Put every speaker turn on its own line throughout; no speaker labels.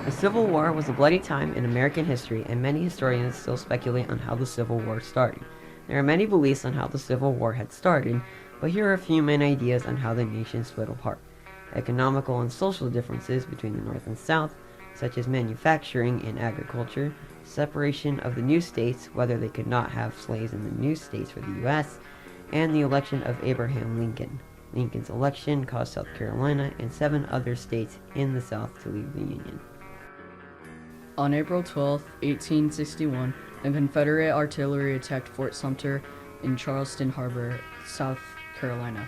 The Civil War was a bloody time in American history, and many historians still speculate on how the Civil War started. There are many beliefs on how the Civil War had started, but here are a few main ideas on how the nation split apart. Economical and social differences between the North and South, such as manufacturing and agriculture, separation of the new states, whether they could not have slaves in the new states for the U.S., and the election of Abraham Lincoln. Lincoln's election caused South Carolina and 7 other states in the South to leave the Union.
On April 12, 1861, the Confederate artillery attacked Fort Sumter in Charleston Harbor, South Carolina.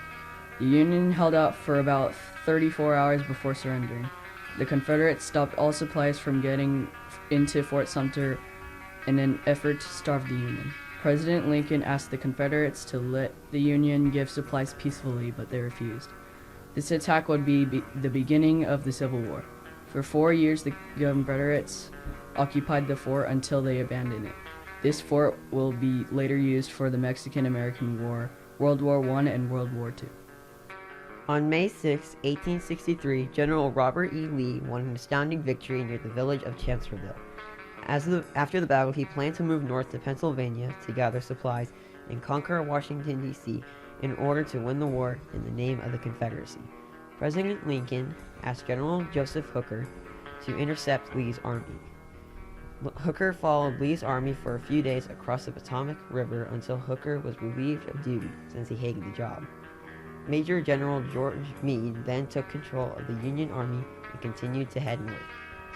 The Union held out for about 34 hours before surrendering. The Confederates stopped all supplies from getting into Fort Sumter in an effort to starve the Union. President Lincoln asked the Confederates to let the Union give supplies peacefully, but they refused. This attack would be the beginning of the Civil War. For 4 years, the Confederates occupied the fort until they abandoned it. This fort will be later used for the Mexican-American War, World War I, and World War II.
On May 6, 1863, General Robert E. Lee won an astounding victory near the village of Chancellorsville. After the battle, he planned to move north to Pennsylvania to gather supplies and conquer Washington, D.C. in order to win the war in the name of the Confederacy. President Lincoln asked General Joseph Hooker to intercept Lee's army. Hooker followed Lee's army for a few days across the Potomac River until Hooker was relieved of duty since he hated the job. Major General George Meade then took control of the Union Army and continued to head north.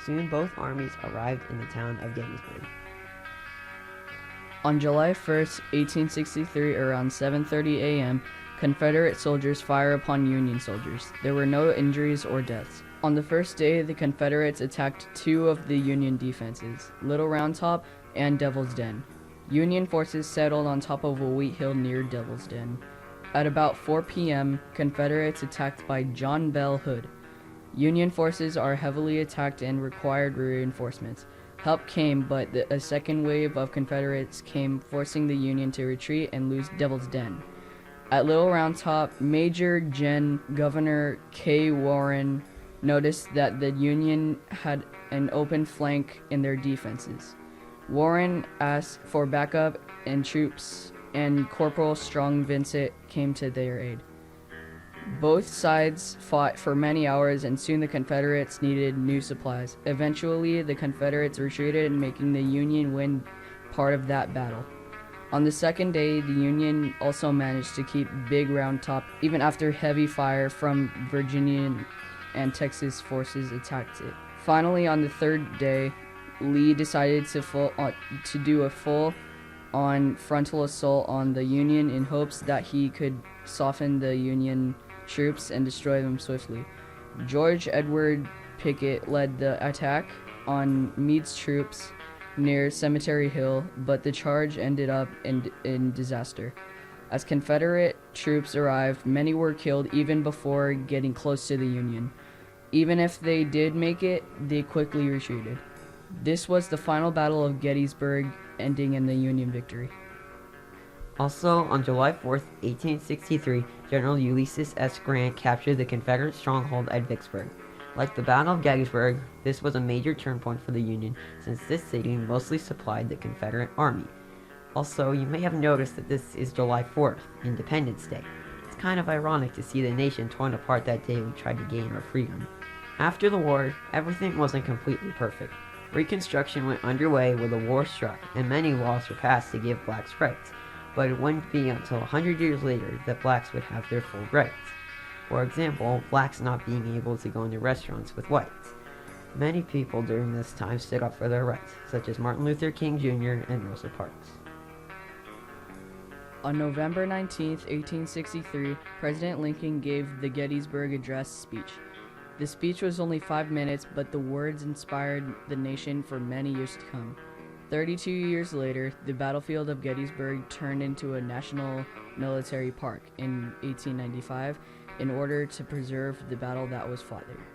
Soon both armies arrived in the town of Gettysburg.
On July 1st, 1863, around 7:30 a.m., Confederate soldiers fired upon Union soldiers. There were no injuries or deaths. On the first day, the Confederates attacked 2 of the Union defenses, Little Round Top and Devil's Den. Union forces settled on top of a wheat hill near Devil's Den. At about 4 p.m., Confederates attacked by John Bell Hood. Union forces are heavily attacked and required reinforcements. Help came, but a second wave of Confederates came, forcing the Union to retreat and lose Devil's Den. At Little Round Top, Major Gen. Governor K. Warren noticed that the Union had an open flank in their defenses. Warren asked for backup and troops, and Corporal Strong Vincent came to their aid. Both sides fought for many hours, and soon the Confederates needed new supplies. Eventually, the Confederates retreated, making the Union win part of that battle. On the second day, the Union also managed to keep Big Round Top even after heavy fire from Virginia and Texas forces attacked it. Finally, on the third day, Lee decided to do a full-on frontal assault on the Union in hopes that he could soften the Union troops and destroy them swiftly. George Edward Pickett led the attack on Meade's troops near Cemetery Hill, but the charge ended up in disaster. As Confederate troops arrived, many were killed even before getting close to the Union. Even if they did make it, they quickly retreated. This was the final Battle of Gettysburg, ending in the Union victory.
Also, on July 4, 1863, General Ulysses S. Grant captured the Confederate stronghold at Vicksburg. Like the Battle of Gettysburg, this was a major turn point for the Union, since this city mostly supplied the Confederate Army. Also, you may have noticed that this is July 4th, Independence Day. It's kind of ironic to see the nation torn apart that day we tried to gain our freedom. After the war, everything wasn't completely perfect. Reconstruction went underway when the war struck, and many laws were passed to give blacks rights, but it wouldn't be until 100 years later that blacks would have their full rights. For example, blacks not being able to go into restaurants with whites. Many people during this time stood up for their rights, such as Martin Luther King Jr. and Rosa Parks.
On November 19, 1863, President Lincoln gave the Gettysburg Address speech. The speech was only 5 minutes, but the words inspired the nation for many years to come. 32 years later, the battlefield of Gettysburg turned into a national military park in 1895 in order to preserve the battle that was fought there.